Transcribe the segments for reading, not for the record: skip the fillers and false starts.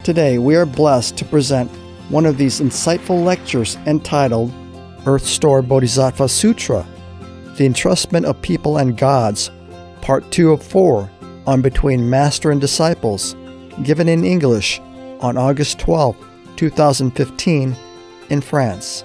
Today, we are blessed to present one of these insightful lectures entitled Earth Store Bodhisattva Sutra, The Entrustment of People and Gods, Part 2 of 4 on Between Master and Disciples, given in English on August 12, 2015, in France.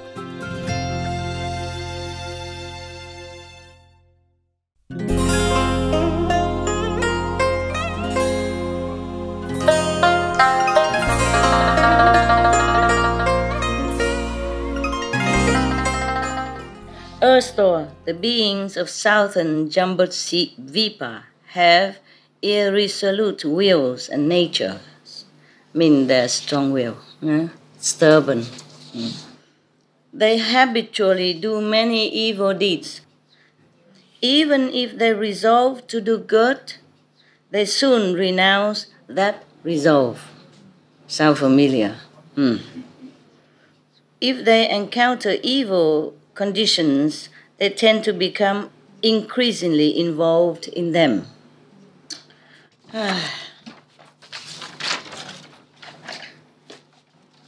Earth Store, the beings of southern Jambudvipa have irresolute wills and natures. Mean they're strong will, stubborn. They habitually do many evil deeds. Even if they resolve to do good, they soon renounce that resolve. Sound familiar? If they encounter evil conditions, they tend to become increasingly involved in them.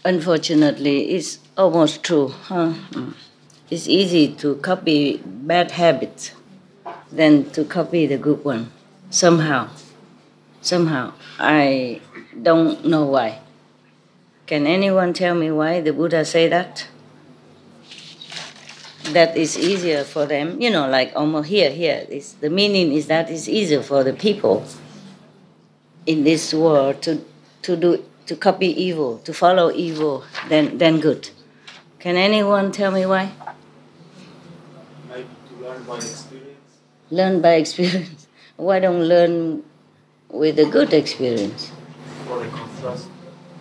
Unfortunately, it's almost true. It's easy to copy bad habits than to copy the good one. Somehow. I don't know why. Can anyone tell me why the Buddha say that? That is easier for them, like almost here. The meaning is that it's easier for the people in this world to copy evil, to follow evil than good. Can anyone tell me why? Maybe to learn by experience. Learn by experience. Why don't learn with a good experience? For the contrast.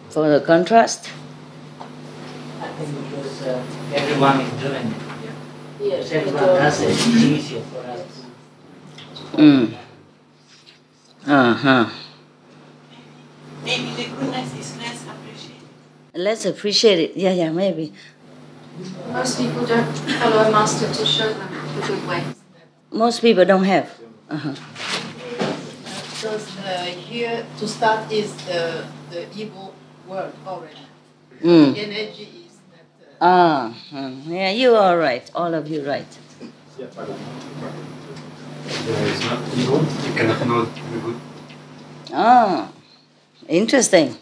For the contrast? I think because everyone is doing it. Yes, everyone does it. It's easier for us. Maybe the goodness is less appreciated. Let's appreciate it. Yeah, maybe. Most people don't follow a master to show them the good way. Most people don't have. Because here to start is the evil world already. Mm. The energy is that. Yeah, you are right. All of you right. There is not evil, you cannot know the good. Interesting.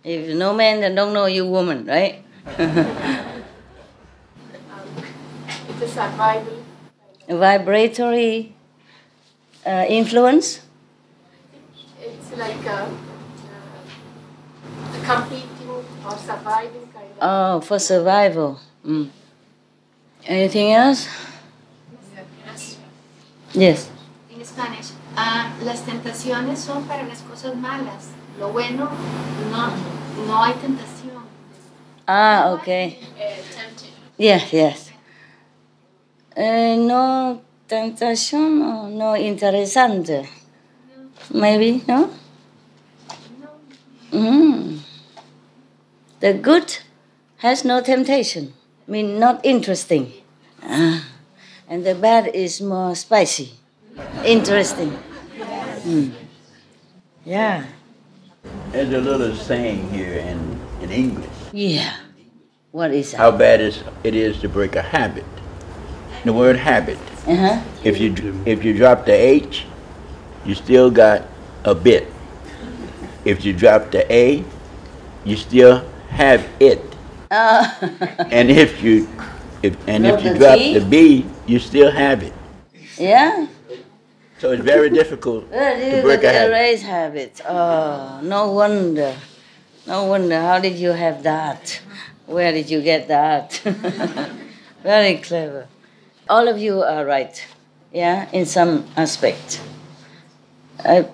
If you know man, then don't know you woman, right? It's a survival. Vibratory influence? It's like completing or surviving kind of. Oh, for survival. Anything else? Yes. In Spanish, las tentaciones son para las cosas malas. Lo bueno, no hay tentación. Okay. Tempting. Yes. No tentación o no interesante. Maybe, no? The good has no temptation, not interesting. And the bad is more spicy, interesting. Yeah. There's a little saying here in English. Yeah. What is that? How bad it is to break a habit. The word habit. If you drop the H, you still got a bit. If you drop the A, you still have it. And if you drop the B, you still have it. Yeah. So it's very difficult to break a habit. Erase habits. Oh, no wonder. How did you have that? Where did you get that? Very clever. All of you are right. Yeah, in some aspect. I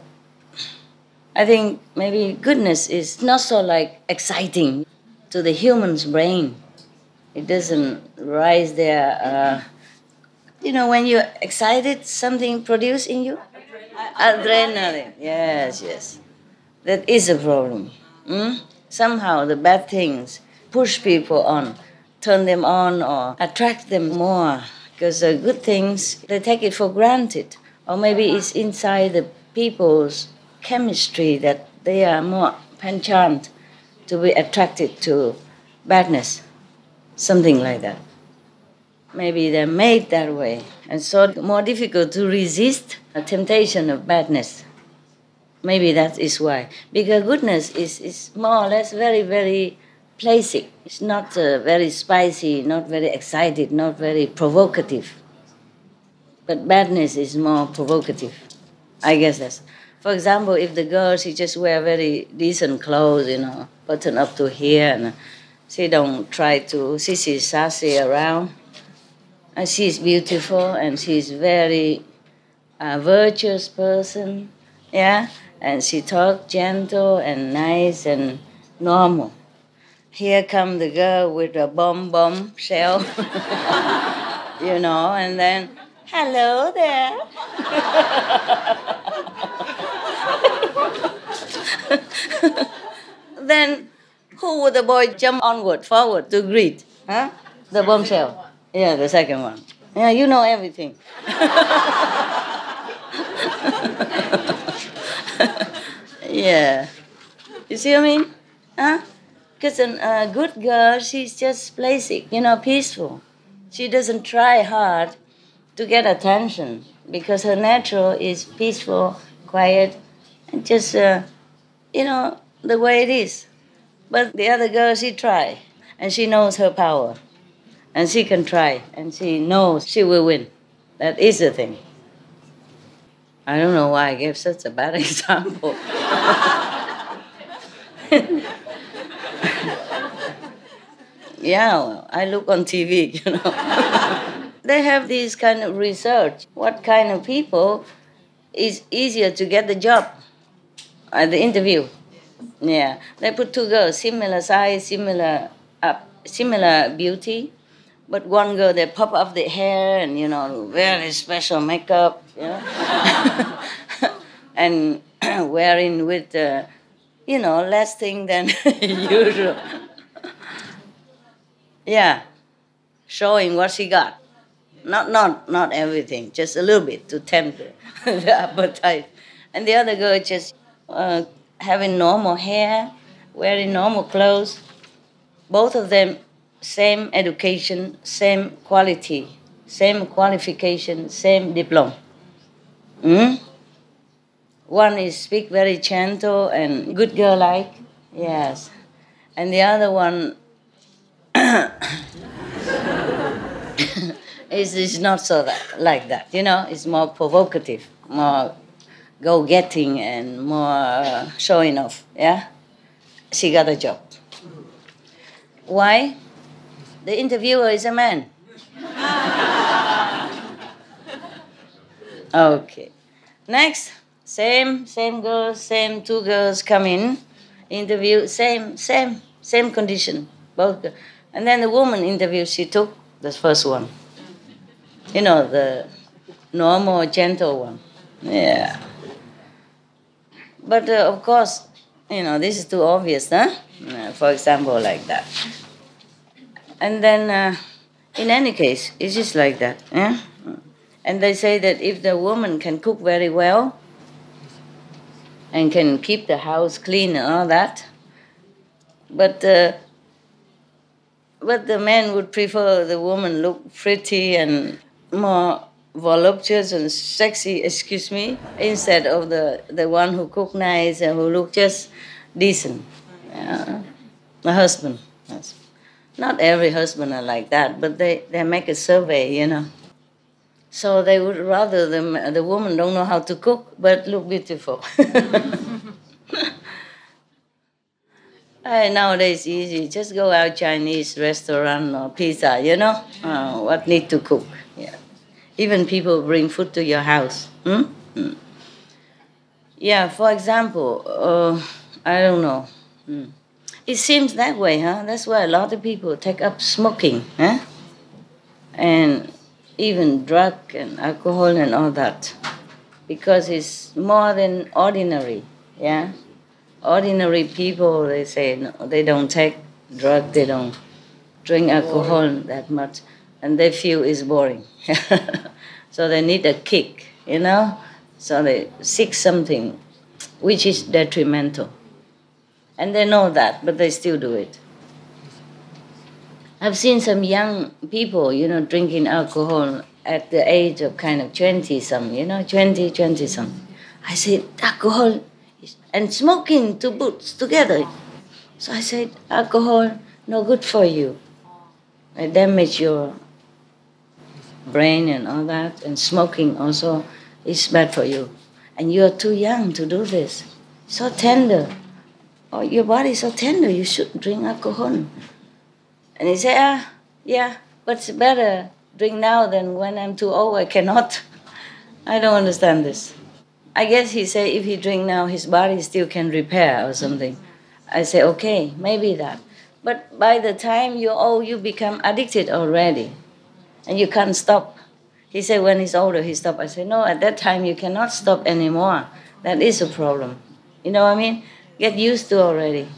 think maybe goodness is not so exciting to the human's brain. It doesn't rise there. When you're excited, something produces in you? Adrenaline. Yes. That is a problem. Somehow the bad things push people on, turn them on or attract them more. Because the good things, they take it for granted. Or maybe it's inside the people's chemistry that they are more penchant to be attracted to badness, something like that. Maybe they're made that way, and so more difficult to resist a temptation of badness. Maybe that is why. Because goodness is more or less very, very pleasing. It's not very spicy, not very excited, not very provocative. But badness is more provocative. I guess that's. For example, if the girl, she just wear very decent clothes, button up to here, and she don't try to, she's sassy around. And she's beautiful, and she's very virtuous person, yeah? And she talk gentle and nice and normal. Here come the girl with a bomb shell, and then, hello there. Then who would the boy jump forward to greet? Huh? The bombshell. Yeah, the second one. Yeah, you know everything. Yeah. You see what I mean? Huh? Because a good girl, she's just basic, peaceful. She doesn't try hard to get attention because her natural is peaceful, quiet, and just, the way it is. But the other girl, she try, and she knows her power. And she can try, and she knows she will win. That is the thing. I don't know why I gave such a bad example. Yeah, well, I look on TV, They have this kind of research. What kind of people is easier to get the job at the interview? Yeah, they put two girls, similar size, similar beauty. But one girl, they pop up the hair and, very special makeup, and wearing with, less thing than usual. Yeah, showing what she got. Not everything, just a little bit to tempt the appetite. And the other girl just having normal hair, wearing normal clothes. Both of them same education, same quality, same qualification, same diploma. One is speak very gentle and good girl-like, yes. And the other one is not so like that, It's more provocative, more go-getting and more showing off, yeah? She got a job. Why? The interviewer is a man. Okay. Next, same girls, same two girls come in, interview, same condition, both. And then the woman interview, she took the first one. The normal, gentle one. Yeah. But of course, this is too obvious, huh? For example, like that. And then, in any case, it's just like that. Yeah? And they say that if the woman can cook very well and can keep the house clean and all that, but the man would prefer the woman look pretty and more voluptuous and sexy, instead of the one who cook nice and who look just decent. Yeah? The husband. Not every husband are like that, but they make a survey, So they would rather the woman don't know how to cook, but look beautiful. Nowadays easy. Just go out Chinese restaurant or pizza, what need to cook. Yeah. Even people bring food to your house. Yeah, for example, I don't know. It seems that way, huh? That's why a lot of people take up smoking, huh? And even drug and alcohol and all that, because it's more than ordinary, yeah? Ordinary people, they say, no, they don't take drug, they don't drink alcohol that much, and they feel it's boring. So they need a kick, So they seek something which is detrimental. And they know that, but they still do it. I've seen some young people, drinking alcohol at the age of kind of 20-some, 20-some. I said, alcohol and smoking to boots together. So I said, alcohol, no good for you. It damages your brain and all that, and smoking also is bad for you. And you're too young to do this. So tender. Oh, your body is so tender, you shouldn't drink alcohol. And he said, yeah, but it's better drink now than when I'm too old, I cannot. I don't understand this. I guess he said if he drink now, his body still can repair or something. I say, okay, maybe that. But by the time you're old, you become addicted already. And you can't stop. He said when he's older, he stopped. I said, no, at that time you cannot stop anymore. That is a problem. You know what I mean? Get used to already.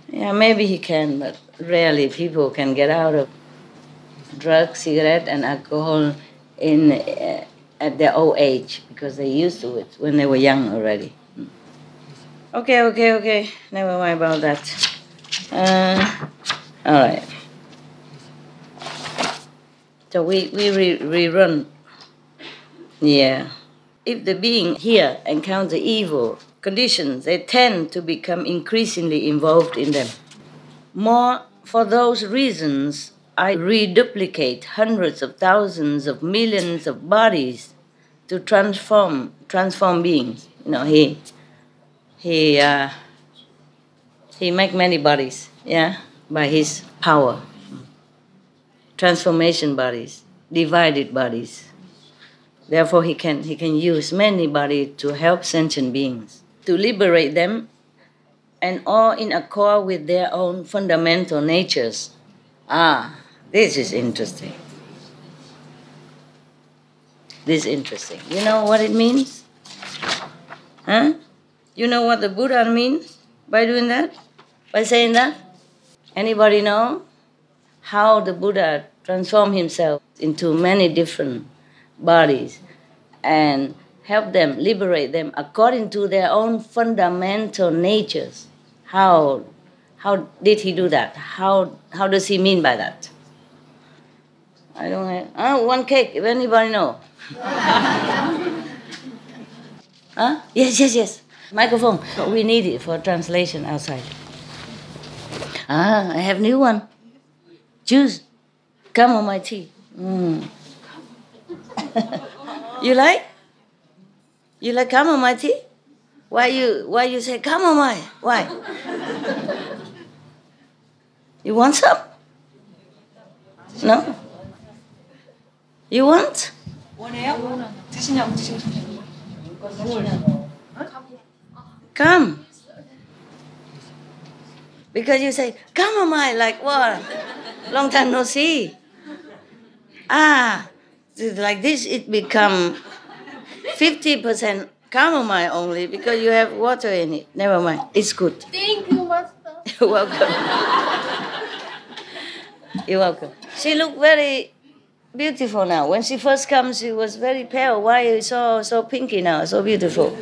Yeah, maybe he can, but rarely people can get out of drugs, cigarette, and alcohol at their old age because they used to it when they were young already. Okay. Never mind about that. All right. So we rerun. Yeah. If the being here encounter evil conditions, they tend to become increasingly involved in them. More for those reasons, I reduplicate hundreds of thousands of millions of bodies to transform beings. He make many bodies, by his power. Transformation bodies, divided bodies. Therefore, he can use many bodies to help sentient beings, to liberate them, and all in accord with their own fundamental natures. This is interesting. This is interesting. You know what it means? Huh? You know what the Buddha means by doing that? By saying that? Anybody know how the Buddha transformed himself into many different bodies and help them, liberate them according to their own fundamental natures? How did he do that? How does he mean by that? I don't have... one cake, if anybody know. Yes. Microphone. We need it for translation outside. I have new one. Juice. Come on my tea. You like? You like chamomile tea? Why you say chamomile? Why? You want some? No? You want? Come. Because you say chamomile, like what? Long time no see. Like this it become 50% chamomile only because you have water in it. Never mind, it's good. Thank you, Master. You're welcome. You're welcome. She looked very beautiful now. When she first comes, she was very pale. Why are you so pinky now? So beautiful.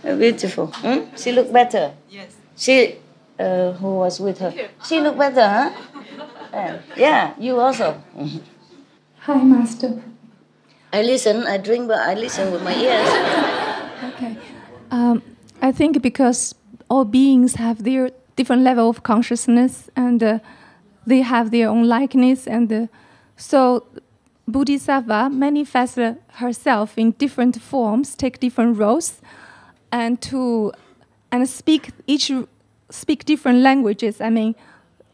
Beautiful. She looked better. Yes. She, who was with her? She looked better, huh? Yeah, you also. Hi, Master. I listen, I drink, but I listen with my ears. Okay. I think because all beings have their different level of consciousness and they have their own likeness, and so Bodhisattva manifests herself in different forms, take different roles, and speak different languages. I mean,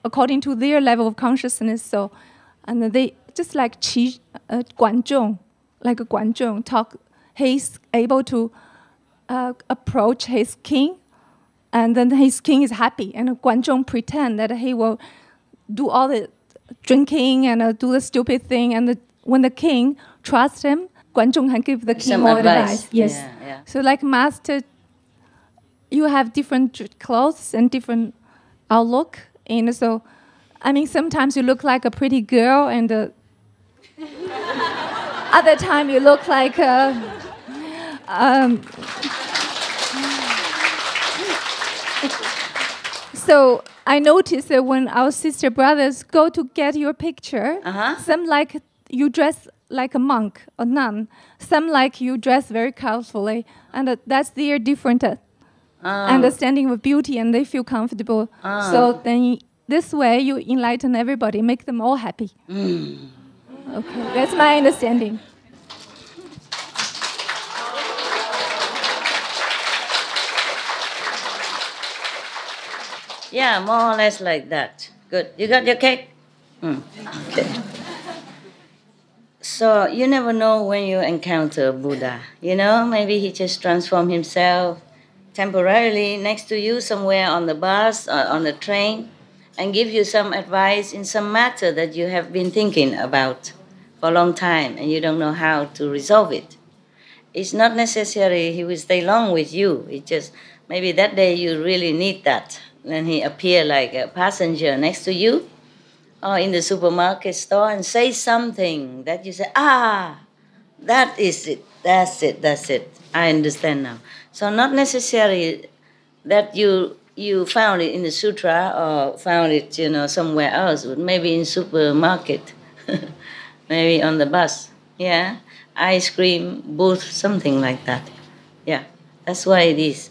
according to their level of consciousness. So, and they just like Guanzhong, like a Guanzhong talk. He's able to approach his king, and then his king is happy, and Guanzhong pretend that he will do all the drinking and do the stupid thing, and when the king trusts him, Guanzhong can give the king some more advice. advice. Yes. Yeah. So like Master, you have different clothes and different outlook, and so, I mean, sometimes you look like a pretty girl, and other time you look like So I noticed that when our sister brothers go to get your picture, some like you dress like a monk or nun, some like you dress very colorfully, and that's their different understanding of beauty, and they feel comfortable. So then this way you enlighten everybody, make them all happy. Okay, that's my understanding. Yeah, more or less like that. Good. You got your cake? Okay. So you never know when you encounter Buddha. You know, maybe he just transformed himself temporarily next to you somewhere on the bus or on the train and give you some advice in some matter that you have been thinking about for a long time and you don't know how to resolve it. It's not necessary he will stay long with you. It's just maybe that day you really need that. Then he appear like a passenger next to you or in the supermarket store and say something that you say, that is it, that's it, I understand now. So not necessarily that you found it in the sutra or found it, somewhere else, but maybe in supermarket, maybe on the bus, ice cream booth, something like that. Yeah, that's why it is.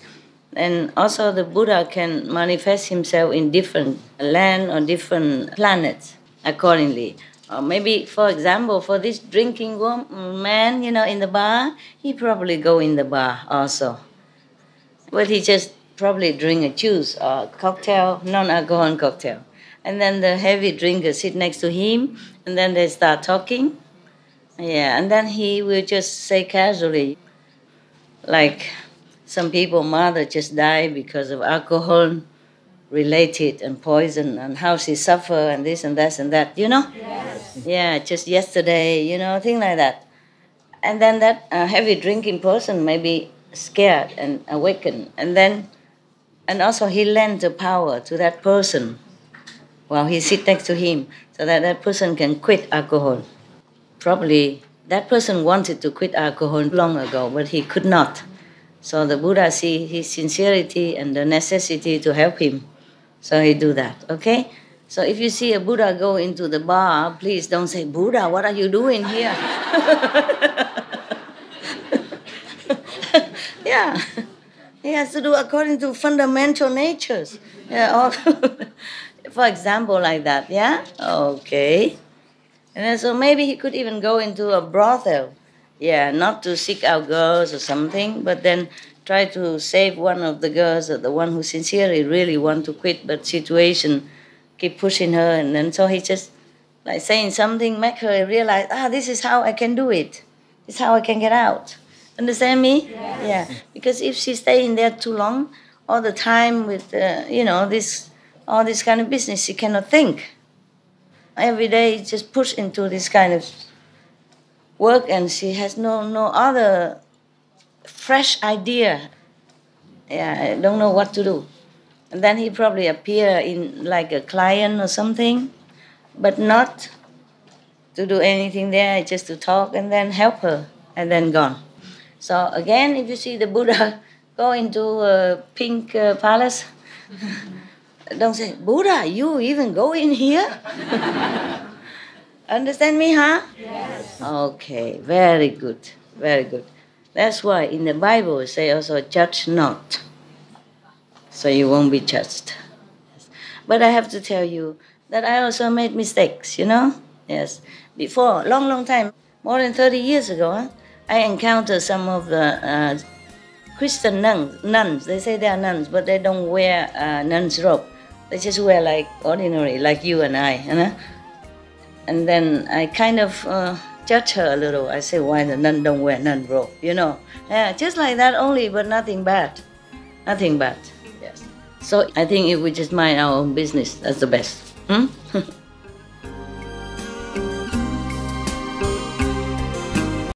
And also the Buddha can manifest himself in different land or different planets accordingly. Or maybe, for example, for this drinking man, in the bar, he probably go in the bar also. But he just probably drink a juice or cocktail, non-alcoholic cocktail. And then the heavy drinker sit next to him, and then they start talking. Yeah, and then he will just say casually, like, some people, mother just died because of alcohol related and poison, and how she suffer and this and that and that, Yes. Yeah, just yesterday, things like that. And then that heavy drinking person may be scared and awakened. And also he lends the power to that person while he sit next to him so that that person can quit alcohol. Probably that person wanted to quit alcohol long ago, but he could not. So the Buddha see his sincerity and the necessity to help him. So he do that, okay? So if you see a Buddha go into the bar, please don't say, Buddha, what are you doing here? Yeah, he has to do according to fundamental natures. Yeah, for example, like that, yeah? Okay. And then, so maybe he could even go into a brothel. Yeah, not to seek out girls or something, but then try to save one of the girls or the one who sincerely really want to quit, but situation keep pushing her. And then so he just like saying something, make her realize, this is how I can do it. This is how I can get out. Understand me? Yes. Yeah, because if she stay in there too long, all the time with, all this kind of business, she cannot think. Every day just push into this kind of work, and she has no other fresh idea. Yeah, I don't know what to do. And then he probably appear in like a client or something, but not to do anything there, just to talk and then help her, and then gone. So again, if you see the Buddha go into a pink palace, don't say, Buddha, you even go in here? Understand me, huh? Yes. Okay, very good, very good. That's why in the Bible it say also, judge not, so you won't be judged. But I have to tell you that I also made mistakes, Yes. Before, long time, more than 30 years ago, I encountered some of the Christian nuns. They say they are nuns, but they don't wear nun's robe. They just wear like ordinary, like you and I, And then I kind of judge her a little. I say, why the nun don't wear nun robe, Yeah, just like that only, but nothing bad. Nothing bad, yes. So I think if we just mind our own business, that's the best.